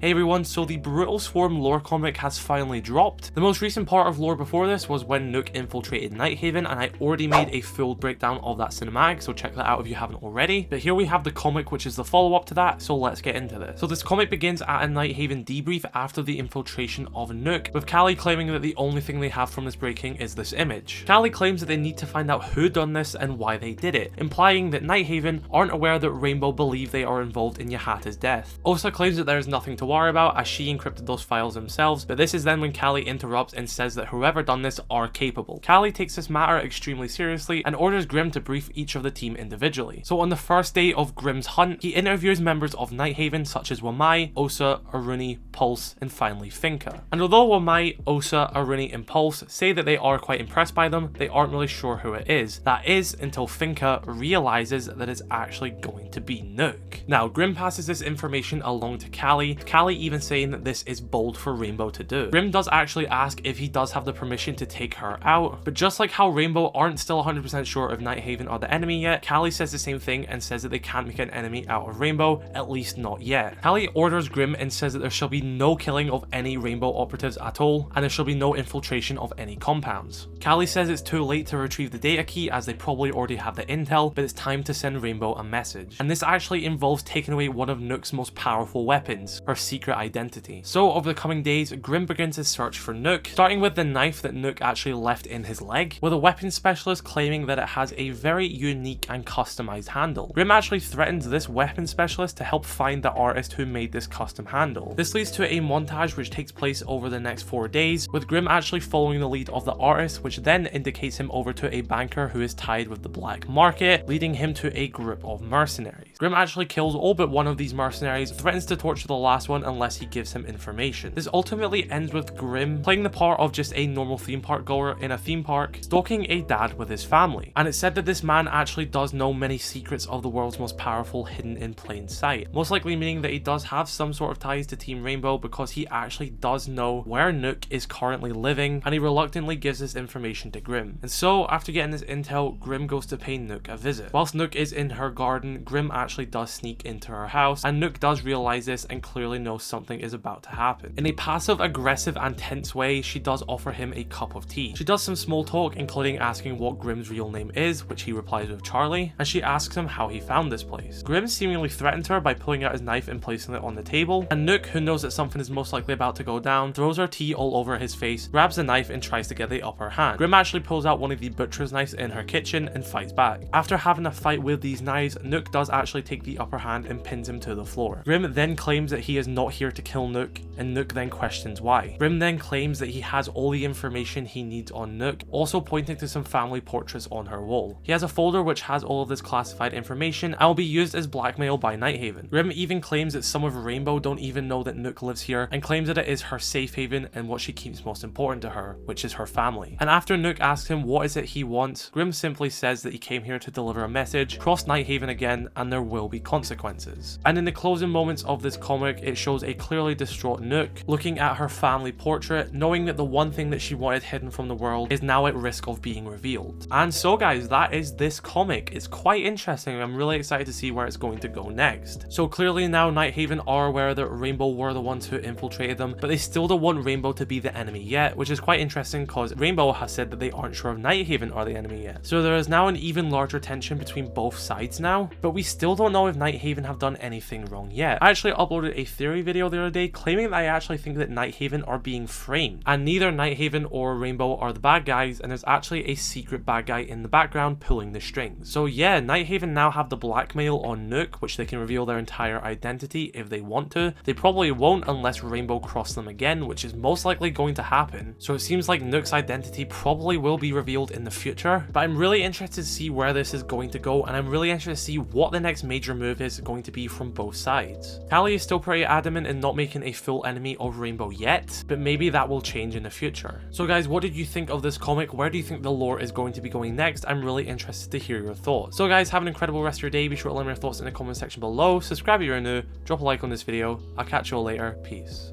Hey everyone, so the Brutal Swarm lore comic has finally dropped. The most recent part of lore before this was when Nøkk infiltrated Nighthaven, and I already made a full breakdown of that cinematic, so check that out if you haven't already. But here we have the comic, which is the follow-up to that, so let's get into this. So this comic begins at a Nighthaven debrief after the infiltration of Nøkk, with Callie claiming that the only thing they have from this breaking is this image. Callie claims that they need to find out who done this and why they did it, implying that Nighthaven aren't aware that Rainbow believe they are involved in Yahata's death. Osa claims that there is nothing to worry about as she encrypted those files themselves, but this is then when Callie interrupts and says that whoever done this are capable. Callie takes this matter extremely seriously and orders Grim to brief each of the team individually. So on the first day of Grim's hunt, he interviews members of Nighthaven such as Wamai, Osa, Aruni, Pulse, and finally Finka. And although Wamai, Osa, Aruni, and Pulse say that they are quite impressed by them, they aren't really sure who it is. That is until Finka realizes that it's actually going to be Nøkk. Now Grim passes this information along to Callie even saying that this is bold for Rainbow to do. Grim does actually ask if he does have the permission to take her out, but just like how Rainbow aren't still 100% sure if Nighthaven are the enemy yet, Callie says the same thing and says that they can't make an enemy out of Rainbow, at least not yet. Callie orders Grim and says that there shall be no killing of any Rainbow operatives at all, and there shall be no infiltration of any compounds. Callie says it's too late to retrieve the data key as they probably already have the intel, but it's time to send Rainbow a message. And this actually involves taking away one of Nøkk's most powerful weapons, her secret identity. So over the coming days, Grim begins his search for Nøkk, starting with the knife that Nøkk actually left in his leg, with a weapons specialist claiming that it has a very unique and customized handle. Grim actually threatens this weapons specialist to help find the artist who made this custom handle. This leads to a montage which takes place over the next 4 days, with Grim actually following the lead of the artist, which then indicates him over to a banker who is tied with the black market, leading him to a group of mercenaries. Grim actually kills all but one of these mercenaries, threatens to torture the last one unless he gives him information. This ultimately ends with Grim playing the part of just a normal theme park goer in a theme park, stalking a dad with his family. And it's said that this man actually does know many secrets of the world's most powerful hidden in plain sight, most likely meaning that he does have some sort of ties to Team Rainbow because he actually does know where Nøkk is currently living, and he reluctantly gives this information to Grim. And so after getting this intel, Grim goes to pay Nøkk a visit. Whilst Nøkk is in her garden, Grim actually does sneak into her house, and Nøkk does realize this and clearly knows something is about to happen. In a passive aggressive and tense way, she does offer him a cup of tea. She does some small talk, including asking what Grim's real name is, which he replies with Charlie, and she asks him how he found this place. Grim seemingly threatens her by pulling out his knife and placing it on the table, and Nøkk, who knows that something is most likely about to go down, throws her tea all over his face, grabs the knife and tries to get the upper hand. Grim actually pulls out one of the butcher's knives in her kitchen and fights back. After having a fight with these knives, Nøkk does actually take the upper hand and pins him to the floor. Grim then claims that he is not here to kill Nøkk, and Nøkk then questions why. Grim then claims that he has all the information he needs on Nøkk, also pointing to some family portraits on her wall. He has a folder which has all of this classified information and will be used as blackmail by Nighthaven. Grim even claims that some of Rainbow don't even know that Nøkk lives here, and claims that it is her safe haven and what she keeps most important to her, which is her family. And after Nøkk asks him what is it he wants, Grim simply says that he came here to deliver a message, cross Nighthaven again, and there will be consequences. And in the closing moments of this comic, it shows a clearly distraught Nøkk looking at her family portrait, knowing that the one thing that she wanted hidden from the world is now at risk of being revealed. And so guys, that is this comic. It's quite interesting. I'm really excited to see where it's going to go next. So clearly now Nighthaven are aware that Rainbow were the ones who infiltrated them, but they still don't want Rainbow to be the enemy yet, which is quite interesting because Rainbow has said that they aren't sure if Nighthaven are the enemy yet. So there is now an even larger tension between both sides now, but we still don't know if Nighthaven have done anything wrong yet. I actually uploaded a theory video the other day claiming that I actually think that Nighthaven are being framed, and neither Nighthaven or Rainbow are the bad guys, and there's actually a secret bad guy in the background pulling the strings. So yeah, Nighthaven now have the blackmail on Nøkk, which they can reveal their entire identity if they want to. They probably won't unless Rainbow cross them again, which is most likely going to happen. So it seems like Nøkk's identity probably will be revealed in the future, but I'm really interested to see where this is going to go, and I'm really interested to see what the next major move is going to be from both sides. Callie is still pretty adamant in not making a full enemy of Rainbow yet, but maybe that will change in the future. So guys, what did you think of this comic? Where do you think the lore is going to be going next? I'm really interested to hear your thoughts. So guys, have an incredible rest of your day. Be sure to let me know your thoughts in the comment section below. Subscribe if you're new, drop a like on this video. I'll catch you all later. Peace.